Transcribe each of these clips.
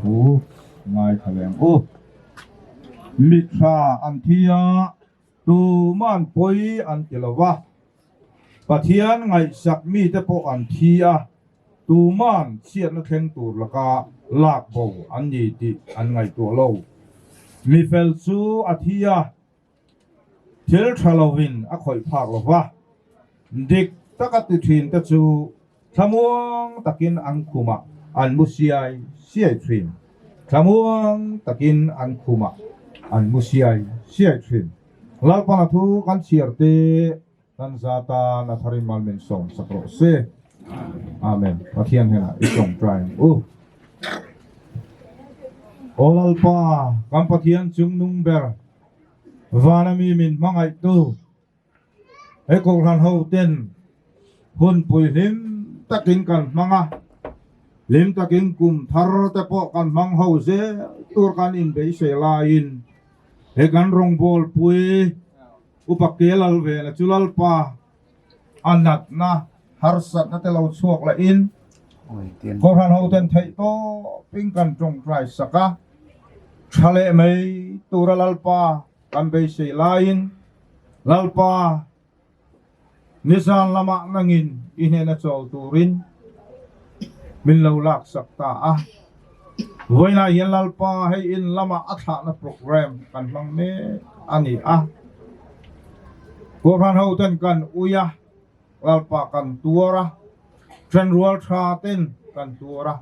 thu ngai thaleng o mitra anthia tu man poi an tilawa pathian ngai sak mi te po anthia tu man chiat na theng tur laka lak bo an ni ti an ngai tu lo mi fel chu athia thil thalawin a khoi phak lova dik takati thin ta chu thamuang takin ang khuma an musiai siai thin thamuang takin an khuma an musiai siai thin lalpana thu kan chiarte kan zata na tharin malmen song sakro se amen pathian hena isong try olalpa kan pathian chung nung ber vanami min mangai tu eko ran ho ten hun pui lim takin kan manga lim takin kum thar te po kan mang ho ze tur kan in be se lain he kan rong bol pui upakelal ve na chulal pa anat na harsat na te lo chuak la in ko ran ho ten thei to ping kan trong trai saka thale mai turalal pa kan be se lain lalpa nisan lama nangin inena chol turin min lo lak sakta a voina hian lalpa hei in lama atha na program kan mang me ani a ko ran ho ten kan uya lalpa kan tuara tren rual tha ten kan tuara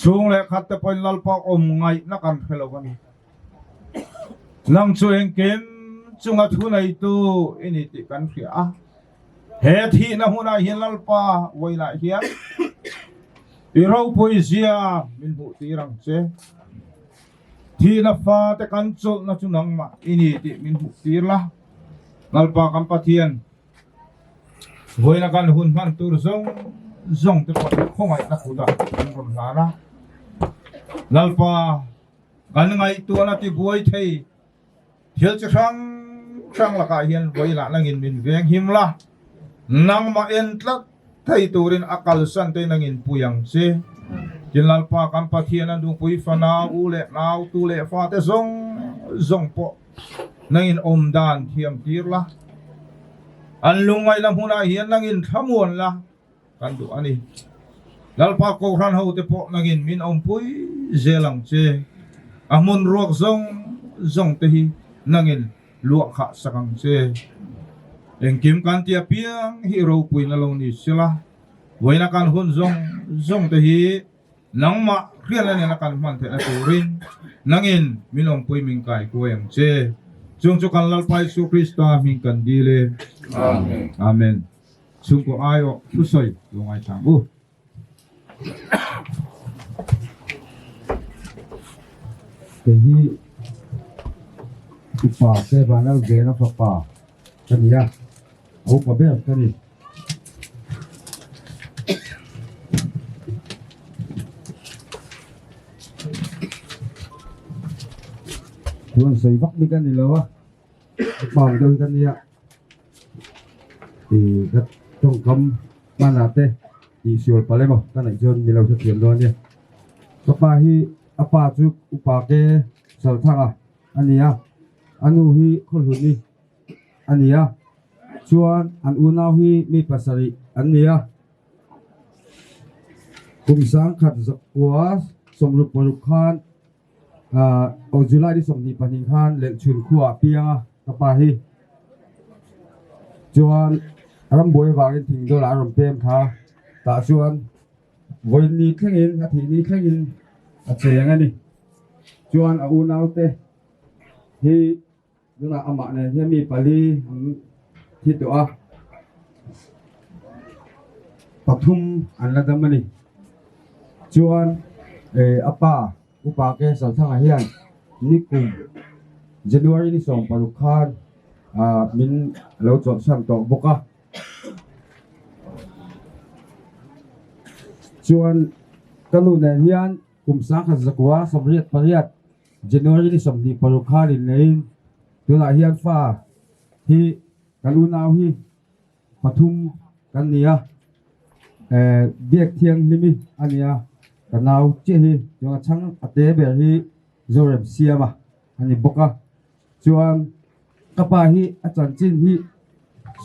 chung le khat te point lalpa om ngai na kan helowani nang chu engkem chunga thu nei tu ini ti kan khia a he thi na huna hian lalpa voina hian iro poesia min bu ti rang che thi na fa te kan chol na chunang ma ini ti min bu ti la lalpa kam pathian voina kan hun man tur zong te pot khongai na khuda rom na lalpa kan ngai tu na ti buai thei thil chang la ka hian voina langin min veng him la nang ma en tlat thei turin akal san te nangin puyang se kinlal pa kam pathian an dung pui fana u le nau tu le fa te zong po nangin om dan thiam tir la an lungai lam huna hian nangin thamuan la kan du ani lalpa ko ran ho te po nangin min om pui zelang che amun ruak zong te hi nangin luak kha sakang che engkim kan tia piang hero pui na lo ni sila voina kan hun zong te hi nangma rian la na kan man the aturin nangin minom pui ming kai ko em che chung chu kan lal pai su krista ming kan dile amen amen chung ko ayo pusoi lungai thang bu ke hi upa ke banal ge na pa kania au pa be kani kuan sei vak mi kan ilawa bang doi kan ya thì các trong cấm manate thì siul palemo kan ai jon milau sa tiam don ya papa hi apa chu upa ke sal thanga ania anu hi khol huni ania chuan an unau hi mi pasari ania kum sang khat zakwa somru paruk khan o July di som ni paning khan le chun khuwa pianga kapa hi chuan ram boy wangin thing do la ram pem kha ta chuan voin ni thengin a thi ni thengin a cheng ani chuan a unau te hi duna ama ne hi mi pali thi to a pathum an la damani chuan apa upa ke sal thanga hian ni kum January ni som paruk khan min lo chot sam to boka chuan kalu ne hian kum sang kha zakwa somriat pariat January ni som ni paruk khan in lein tuna hian fa hi kalu naw hi pathum kan nia biak thiang limi ania kan nau chi hi chuan chang ate ber hi zorem siama ani boka chuan kapa hi achan chin hi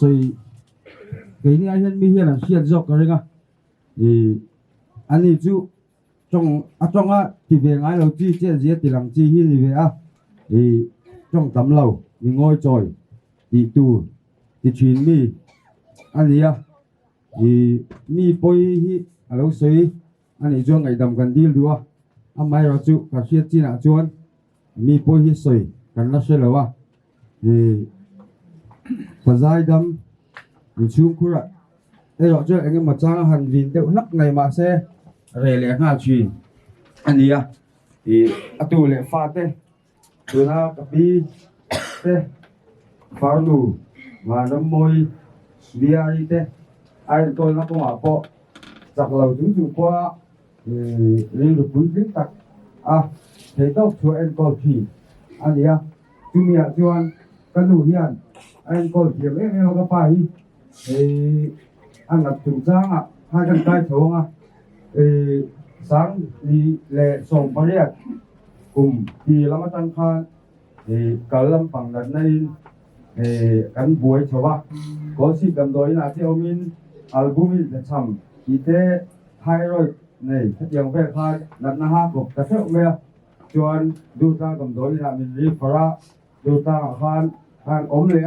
soi cái ni ai hian mi hian an hian jok ka ringa ani chu trong á thì về ngay đầu chi trên dưới thì làm chi hi thì về á trong tấm lầu thì ngồi trồi thì tù thì chuyện mi anh gì á thì mi bôi hi ở lâu suy anh ấy cho ngày đầm gần đi luôn anh mai rồi chú cả xe chi nào chuan mi bôi hi suy gần nó sẽ lâu à thì phần dài đâm thì chung khu rồi đây rồi cho anh em mà trang hành vin đều lắc này mà xe rẻ lẻ ngà chuyện anh ấy à thì tu lệ pha thế từ na cà phê thế phá đủ và nó môi bia đi thế ai tôi nó cũng bảo bộ giặc lầu chúng chủ qua lên được quý lính tặc thế tóc cho anh còn thì anh ấy à chú mẹ cho anh đủ hiền anh còn kiếm em có phải thì anh đặt chủ trang hai chân tay xuống sáng đi lệ sòng bá liệt cùng thì lắm tăng khan thì cả lâm bằng lần này cán buổi cho ba có sự cầm đối là theo min album để chăm thì thế hai rồi này thật nhiều về khai lần na ha của cả theo mẹ cho anh đưa ta cầm đối là mình đi phá đưa ta khan ốm lệ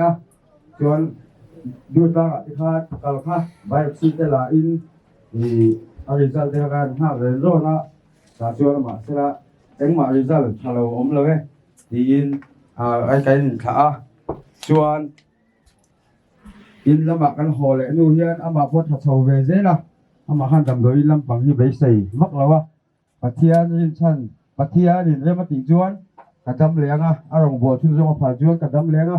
cho anh đưa ta cái khan cả khan bài xin thế là in thì result theo khan ha rồi na cả cho mà sẽ là đánh mà result là ốmเลยthì in ai cái nhìn thả chuan in lama kan hole nu hian ama pot tha chho ve zela ama khan dam doi lam pang hi be sei mak lawa pathian in chan pathian in rema ti chuan kadam lenga arong bo thu zong pha chuan kadam lenga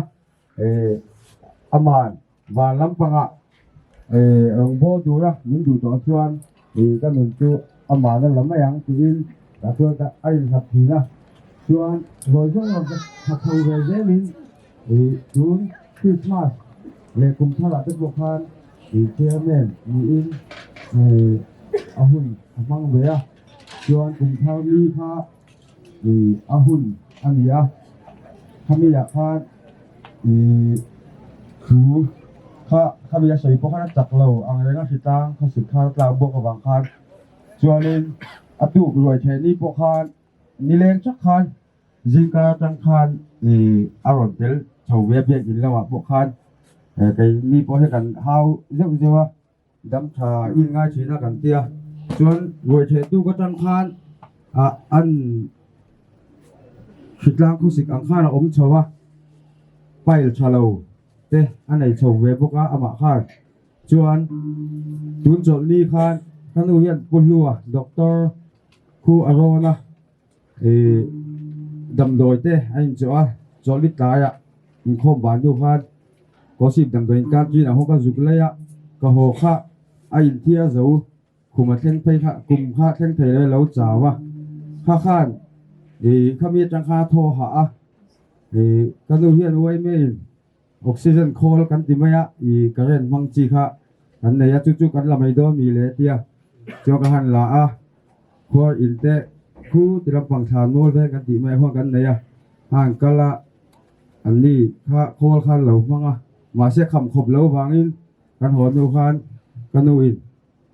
aman và lam panga rong bo du ra min du to chuan kan nun chu ama na lam yang ti in ta chuan ta ai hap thi na chuan rồi zong tha chho ve zelin June Christmas lệ cùng theo là tất bộ khan thì chairman ni in ahun mang về chuan cùng theo mi kha thì ahun anh ya kami ya khan thì chú kha bây giờ sấy bộ khan chặt lâu anh ấy đang tang kha sự khan lao bộ của bang khan chuan nên atu rồi thế ni bộ khan ni lên chắc khan Jinka Trăng Khan thì Aaron Tel chầu về biệt in lâu bộ khan cái ni bộ hệ cần hao rất nhiều đâm trà in ngay chỉ là cần tia chuan rồi thế tu có Trăng Khan anh khít lang khu sik ang khan ôm chầu bay trà lâu thế anh này chầu về bộ cá ama khan chuan tuấn chọn ni khan khan u hiện quân lùa doctor khu Arona đầm đồi thế anh cho lít tai in khom bán du khan có xịp đầm đồi can chi nào không có dục lấy có hồ kha anh thia dấu cùng mà thêm pay kha cùng kha thêm thầy đây lâu chào kha khan thì khami trang kha thô hạ thì cái nu hiện uai main oxygen call kan ti maya current mang chi kha kan này chu kan la mai do mi le tia cho ka han la kho in te khu ti lam pang than mol ve kan ti mai ho kan này han kala anh đi kha call khan lo manga mà sẽ kham khop lo wangin kan ho nu khan kan nu in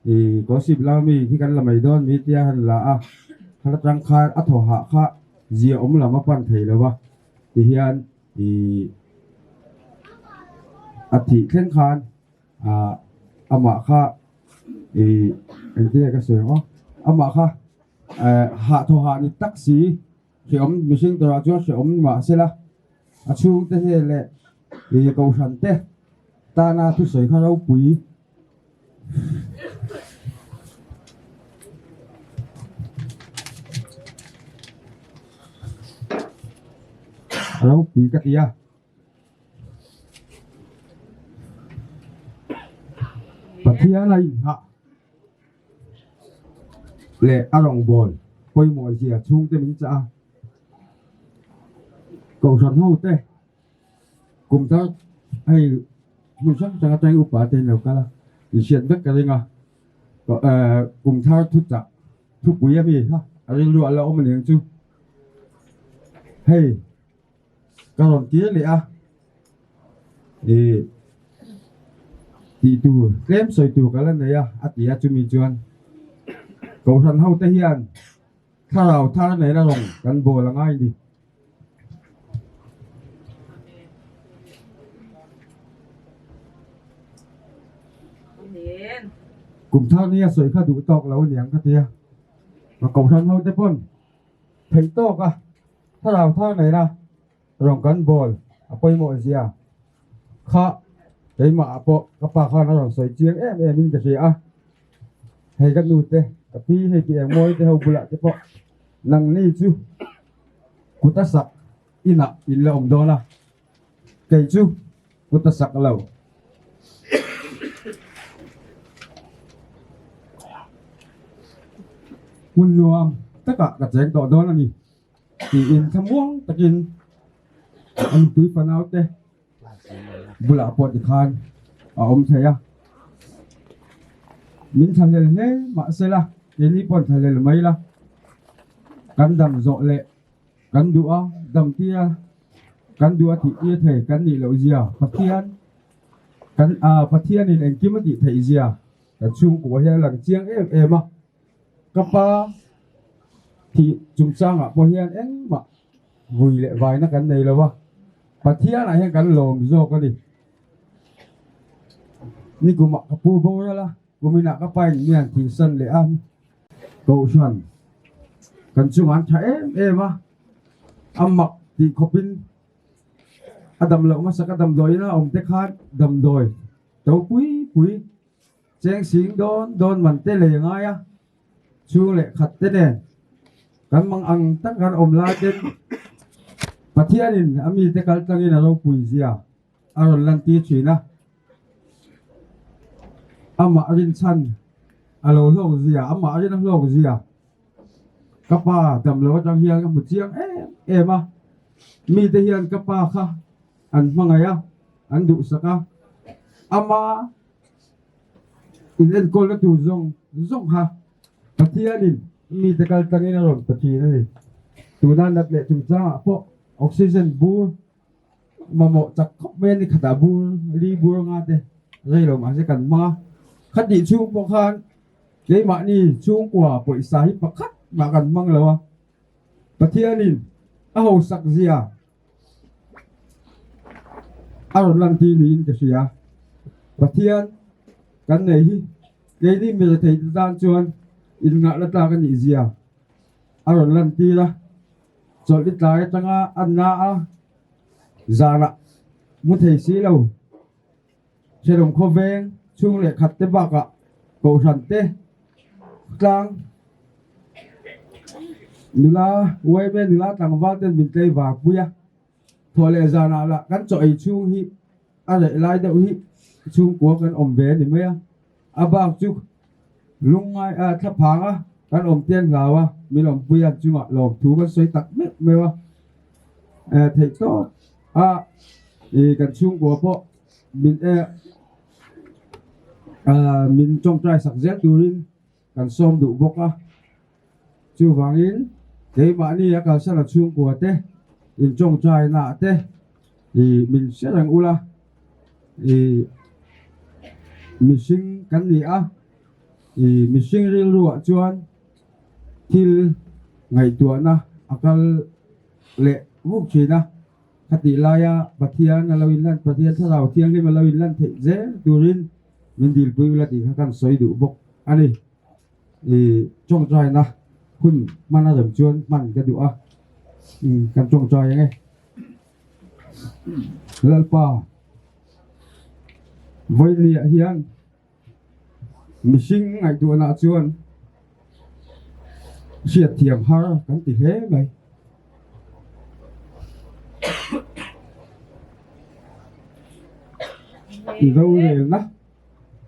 thì có xịp la mi khi kan la mai do mi tia han la kha trang kha atho ha kha zia om la ma pan thei lo wa thì hian thì thị khen khan ama kha anh ti ka se ho ama kha hạ thô hạ ni taxi khi ông mình sinh ra cho sẽ ông mà sẽ là chung thế hệ lệ thì cầu sản thế ta na thu sấy khá lâu quý lâu quý cái gì và khi này hạ lệ arong bol quay mọi gì chung thế mình cha cầu sản hậu thế cùng ta hay mình chắc chẳng trái upa tên nào cả là thì chuyện tất cả đây ngà cùng thao thút chặt thu quý em gì ha anh lụa là ông mình chú hey các đồng chí lẽ thì tu lem soi tu cái lần này thì chú mình chuan cầu thần hậu tây hiền tha nào tha này là rồng gần bồ là ngay đi cùng thao nia soi khá đủ tọc là ôn nhàng cái tia mà cầu thần hậu tây pon thấy tọc tha nào tha này là rồng gần bồ apoi mọi gì khá đấy mà bộ các bà con nó rồi soi chiếng em mìnhจะเสียhayกันดูเต้กับพี่ให้พี่มวยเต้เอาบุหรี่เต้ปะนังนี่จูกุตสักอินะอินละอมโดนะเกยจูกุตสักเราหุ่นรวมtất cả các trẻต่อโดนนี่ที่อินขมวงตะกินอันปุยฟันเอาเต้บุหรี่ปอดอีกคันอมเทียmình thằng lên lẽ mà sẽ là đến đi bọn thằng lên mấy là cắn đầm rộ lệ cắn đũa đầm tia cắn đũa thì tia thể cắn gì lẩu gì phát thiên cắn phát thiên thì anh kiếm thì thấy gì cắn chung của hiện là chiang em cấp ba thì chúng sang bao hiện em mà vui lệ vài nó cắn này là ba phát thiên là hiện cắn lồm rộ cái gìนี่กูมักปูโบแล้วล่ะกูมีหนักก็ไปเนี่ยที่สันเลยกูชวนกันช่วงนั้นใช้มมักที่ขบินดำเหลวมาสักดำดอยนะเตะขาดดำดอยเจ้าปุยแจ้งสิงโดนมันเตะเลยง่ายช่วงเลยขัดเตะเนี่ยกันมังอังตั้งกันลาเด่นประเทศนี้มีเตะกันตั้งนี่นะเราปุยเสียอารมณ์ลันตีชีนะamma arin chan alo lo zia amma arin lo zia kapa dam lo chang hian ka mu chiang ma mi te hian kapa kha an mangaya an du saka amma in kol na tu zong ha pathianin mi te kal tangin ron pathina ni tu nan nat le tum cha po oxygen bu mamo chak khop men ni khata bu li bu nga te rei lo ma se kan ma khát đi chung bọc han cái mà ni chung của buổi sáng bậc khát mà gần măng là và thiên nhìn hầu sặc gì rồi lần thì nhìn cái gì và thiên cái này cái đi mình thấy gian chuan in ngã là ta cái gì rồi lần thì là rồi đi lại trong ăn na già nè muốn thấy xí đâu sẽ đồng khô ven chung lệ khát tế bạc cầu thần tế trang nula quay bên nula tàng vác tên mình tây và bùa thôi lệ già nào là cắn chọi chung hi lệ lai đậu hi chung của con về thì mấy bác chung lung ai thắp hàng con tiền nào mình bùa chung lòng thú con xoay tắc mét mấy thấy tốt thì cần chung của bộ mình mình trong trai sạc rét turin cần xôm đủ bốc chú vàng in cái bạn đi cần sẽ là chung của thế in trong trai nạ thế thì mình sẽ rằng ula thì mình sinh cắn gì thì mình sinh riêng lụa chuan thì ngày tuổi akal lệ vũ khí khát đi lai bát thiên là lawin lan bát thiên thao đầu thiên đi mà lawin lan thể dễ turin mình đi bơi là thì các xoay đủ bốc anh đi thì trong trại hun mana dầm chuan man cái đủ cần trong trại nghe lalpa với lìa hiền mình sinh ngày tuổi nào chuan siết thiềm har cắn tỉ thế vậy thì đâu rồi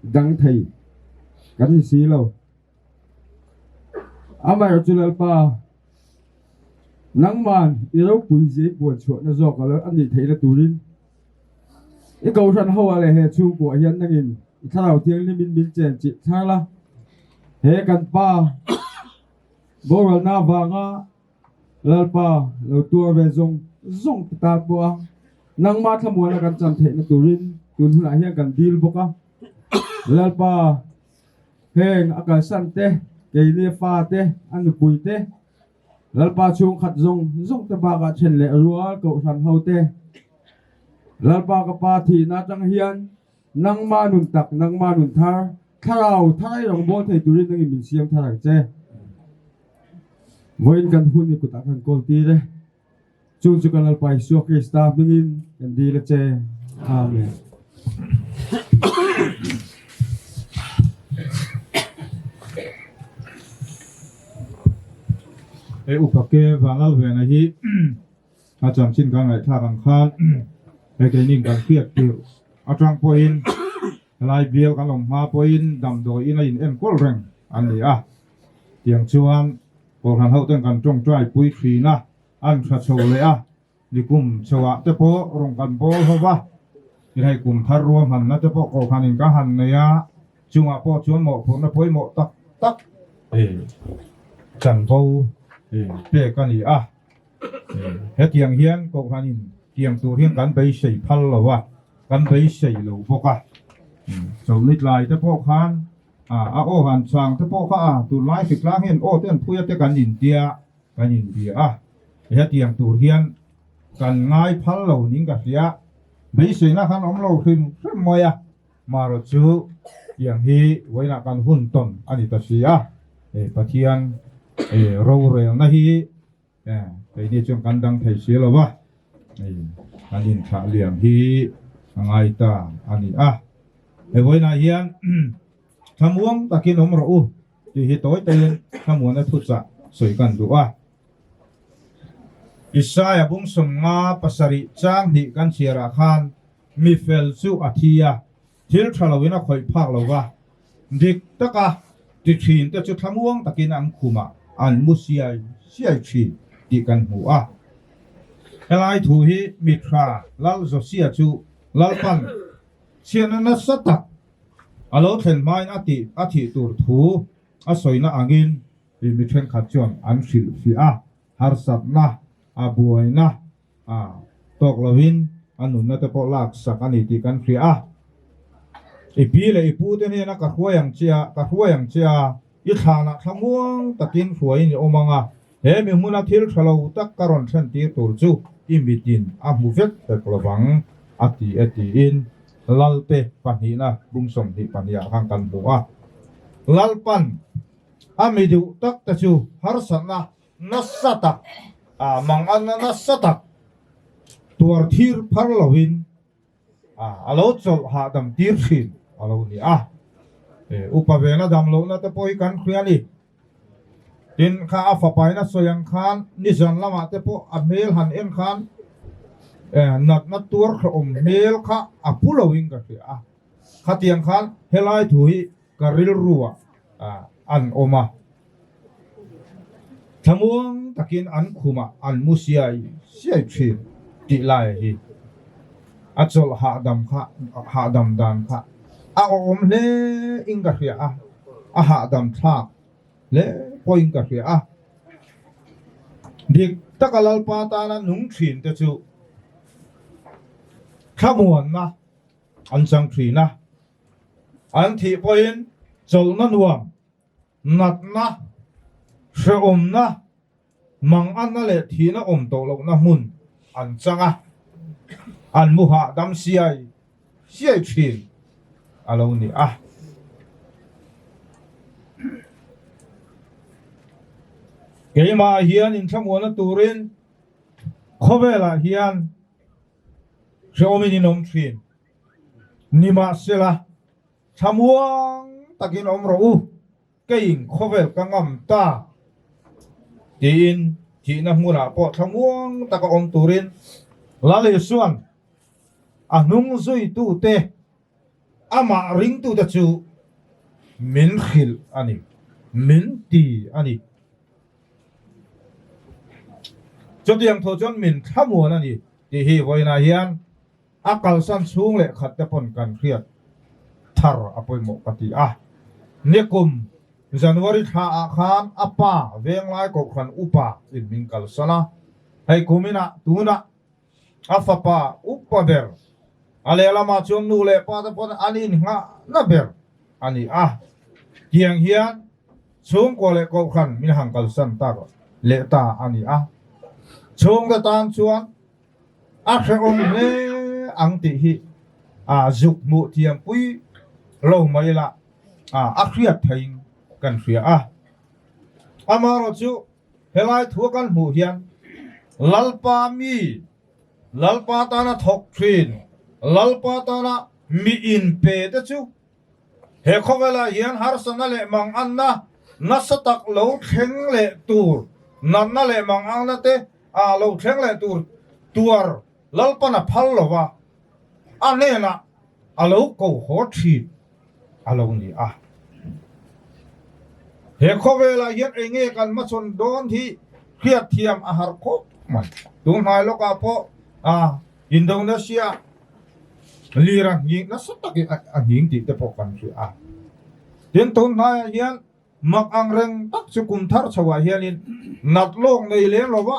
đăng thầy cắn xí lâu mày ở chỗ nào pa nắng màn yêu quý dễ buồn chuột nó giọt rồi anh nhìn thấy là tù linh cái câu chuyện hậu là hệ chung của hiền đang nhìn thao tiếng lên bin chèn chị thang la hệ cần pa boral na vanga lalpa lo tua ve zong ta bua nang ma thamwa na kan chan the na turin tun huna hian kan dil boka lalpa heng akal san te keile fa te an pui te lalpa chung khat zong te ba ka chen le rual ko san ho te lalpa ka pa thi na chang hian nang ma nun tak nang ma nun thar tharau thai rong bo thei turin nang min siam tharang che voin kan hun ni kuta kan kol ti re chung chu kan lalpa isu ke staff mingin kan di le che amen upake vangal ve na hi acham chin ka ngai tha kan khan ke ning kan piak tir atang point lai biel kan lom ma point dam do in in em kol reng an ni a tiang chuan ko han ho ten kan tong trai pui thri na an tha chho le a ni kum chawa te po rong kan bol ho ba ni hai kum thar ruam han na te po ko khan in ka han ne ya chunga po chuan mo phu na poi mo tak tak chan bo pe kan ni a he tiang hian ko khan in tiang tu hian kan bei sei phal lo wa kan bei sei lo boka so nit lai te po khan a o han chang te po kha tu lai fik lang hian o ten phuya te kan in tia a he tiang tu hian kan ngai phal lo ning ka sia bei sei na khan om lo khim moya maro chu tiang hi waina kan hun ton ani ta sia pathian ro re na hi cái đi trong căn đăng thầy xế là ba anh nhìn thả liềm hi ngay ta anh cái với này hiền tham uống ta kia nó mà rồi thì hiện tối tên tham uống nó thut sa soi kan du Isaiah bung sum nga pasari chang hi kan chira khan mi fel chu athia thil thalawina khoi phak lowa dik taka ti thin te chu tham uống ta kia ang khuma an musiai siai chi ti kan hu elai thu hi mitra lal zo sia chu lal pan sian na sata alo thlen mai ati tur thu a soina angin ri mi thlen khat chon an sil fi har sat na a buai na tok lovin anun na te po lak sakani ti kan fi e pi le pu te ne na ka huayang chia i thana thamuang takin huai ni omanga he mi muna thil thalo tak karon than ti tur chu imitin a mu vet te klawang ati in lalpe panina bungsom hi pania hang kan buwa lalpan amidu tak ta chu harsana nasata mangana nasata tur thir pharlawin alo chol ha dam tir thin alo ni upavena dam lo na te poi kan khriani tin kha afa paina soyang khan nizan lama te po amel han en khan nat na tur khom mel kha apulowing ka khatiang khan helai thui karil ruwa an oma thamuang takin an khuma an musiai siai thin ti lai hi achol ha dam dan kha om le inga khia ha dam thak le point ka khia dik takalal pa ta na nung thin te chu khamuan na an sang thri na an thi point chol na nuam nat na she na mang an na le thi na to lo na mun an changa an muha dam siai thin alo ni cái mà hiền in tham muốn turin khovela hiền xiaomi ni nom thin nima sela thamuang takin omro cái in khovel kangam ta tin chỉ na mura po thamuang taka om turin lale suan anung zui tu te ama ring tu ta chu min khil ani min ti ani cho tiang tho chon min thamuan ani ti hi voina hian akal san chung le khat te pon kan khiat thar apoi mo pati nekum January tha akhan apa veng lai ko khan upa in mingkal sana hay kumina tuna afapa upa ber ale lama chom nu le pa ta pon anin nga na ber ani hiang hian chung ko le ko khan min hangkal san ta ko le ta ani chung da tan chuan khe ong le ang ti hi juk mu thiam pui lo mai la khriat thain kan khria amaro chu helai thu kan mu hian lalpa mi lalpa ta na thok thin lalpa ta na mi in pe te chu he khowela hian har sana le mang an na satak lo theng le tur na le mang ang na te lo theng le tur tuar lalpa na phal lo wa ane na alo ko ho thi alo ni he khowela hian enge kan ma chon don hi khiat thiam har ko man tung hai lo ka po Indonesia liran ying na satak ying ti te po kan chi tin tun hai hian mak ang reng tak chu kum thar chawa hian in nat long nei le lo wa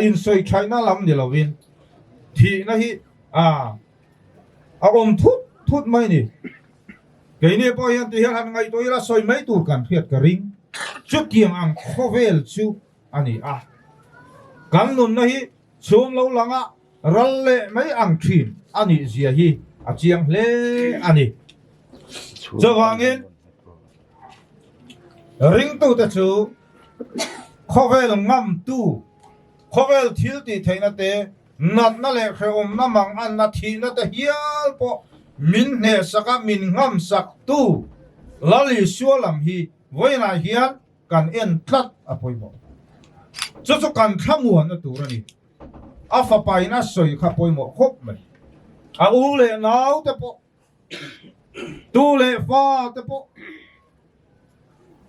in soi China lam ni lovin thi na hi om thut mai ni cái này bao nhiêu thì hàng ngày tôi là soi mấy tủ cần thiệt cả ring chút kiềng ăn khovel chu ani kan nun na hi chum lo langa ral le mấy ăn thin ani zia hi chiang le ani cho wangin ring tu ta chu khovel ngam tu khovel thil ti thaina te nat na le khom na mang an na thi na te hial po min ne saka min ngam sak tu lali sualam hi voina hian kan en tlat apoi mo chu kan thamuan na turani afa paina soi kha poi mo khop mai u le nau te po tu le fa te po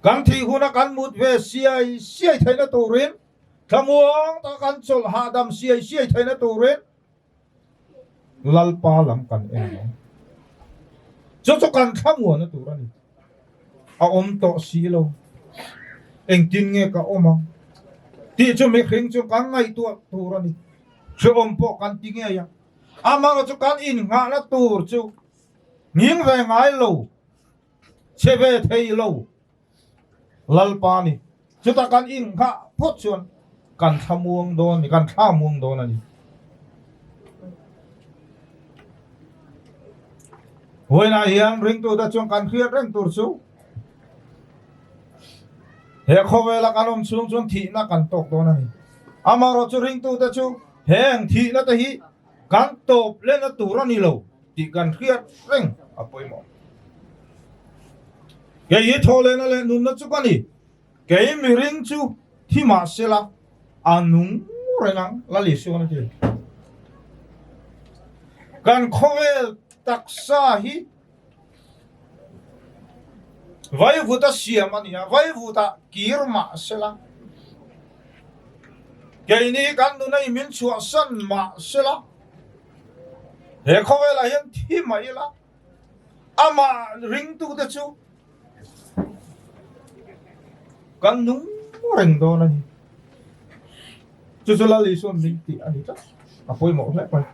kan thi huna kan mut ve siai thaina turin thamuang ta kan chol hadam siai thaina turin lalpa lam kan en cho kan thamuan na turani om to silo eng tin nge ka oma ti cho me khring cho kan ngai tu turani cho om po kan ti nge ya ama cho kan in nga na tur chu ning ve ngai lo cheve thei lo lalpa ni cho ta kan in nga phot chuan kan thamuang don ni kan thamuang don ani hồi nay hiang ring tu ta chung kan khiat reng tur chu he khowela kanom chung thi na kan tok do na ni amaro chu ring tu ta chu heng thi na ta hi kan top le na tur ani lo ti kan khiat reng apoi mo ke yi thole na le nun na chu kani ke mi ring chu thi ma sela anung renang la li su na ti kan khowel taksa hi vai vuta siam ania vai vuta kirma sela keini kan nu nei min chua san ma sela he khowela hian thi mai la ama ring tu ta chu kan nung reng do na chu la li son ni ti ani ta apoi mo le pai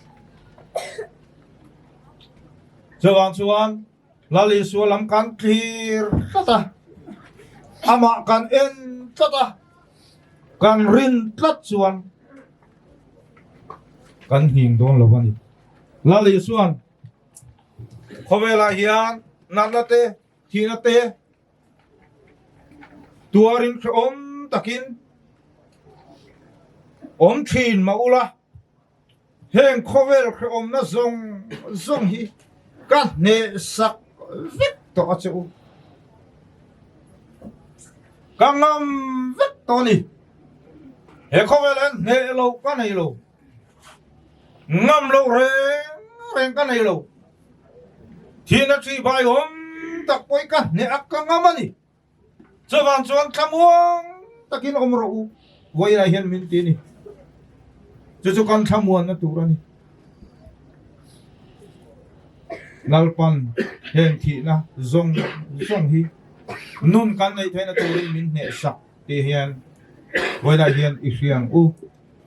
Chuan chuan lali sualam kan clear tata ama kan en tata kan rin tlat chuan kan hing don lawani lali suan khowela hian nanate thinate tuarin om takin om thin maula heng khovel om na zong hi kan ne sak vek to achu kangam vek to ni he khowelen ne lo ka nei lo ngam lo reng ka nei lo thina chi bai hom tak poi ka ne akangam ani chuan thamuang takin omro u voina hian min ti ni chu kan thamuan na turani lalpan hen thi na zong hi nun kan nei thena turin min ne sak ti hian voila hian I hriang u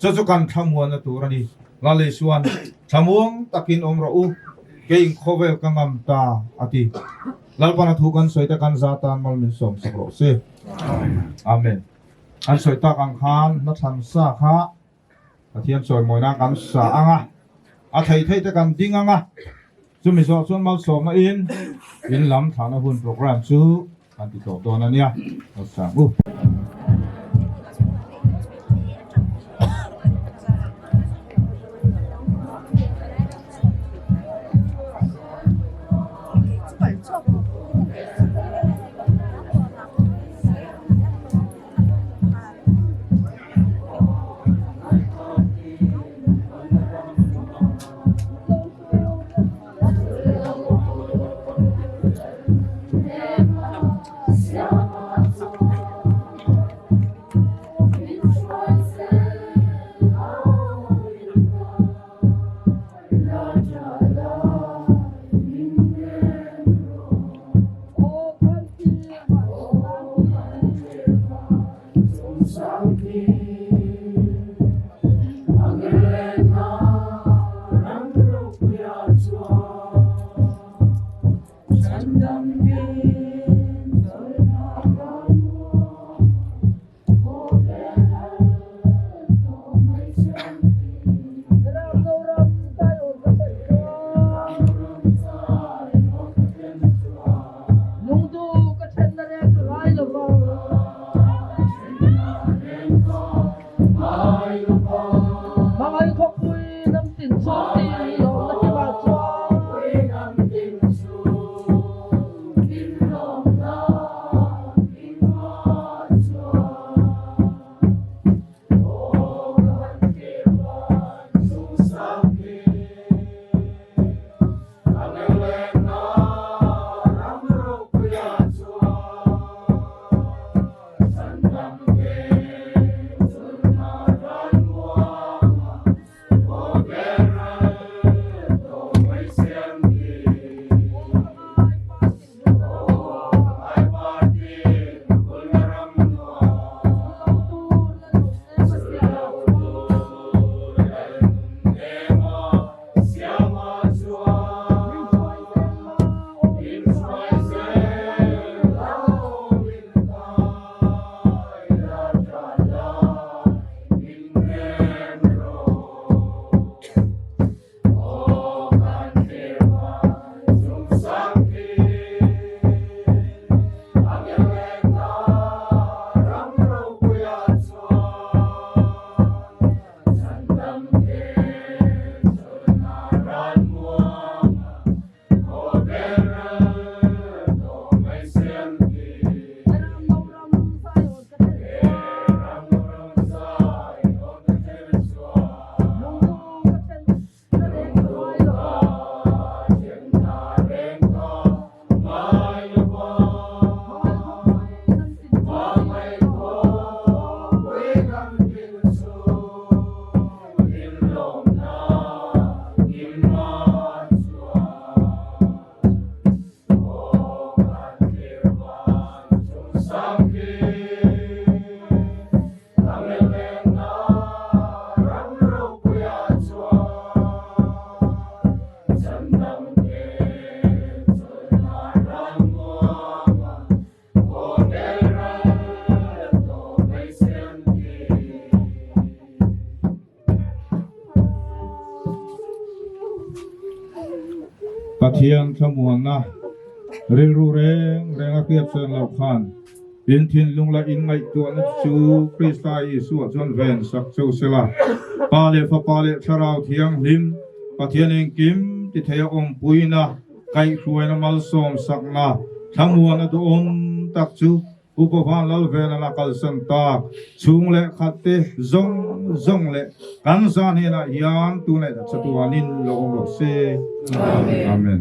chu kan thamuan na turani la le suan thamuang takin omro u keing khovel kangam ta ati lalpana thukan soita kan zatan mal min som sakro se amen an soita kang khan na tham sa kha athian soi moina kan sa anga a thei te kan ding anga chumi so chuan mal som na in lam thana hun program chu kan ti to don ania sa bu Pathian thamuan na ril ru reng a kiap sen lau khan in thin lung la in ngai tu na chu Krista Yesu chuan ven sak chu sela pale fa pale tharau thiang lim Pathian eng kim ti theya om puina kai khuaina mal som sakna thamuan adu om tak chu upavan lal ven na kal san tak chung le khatte zong le kan san hena yan tu ne chatuanin lo se amen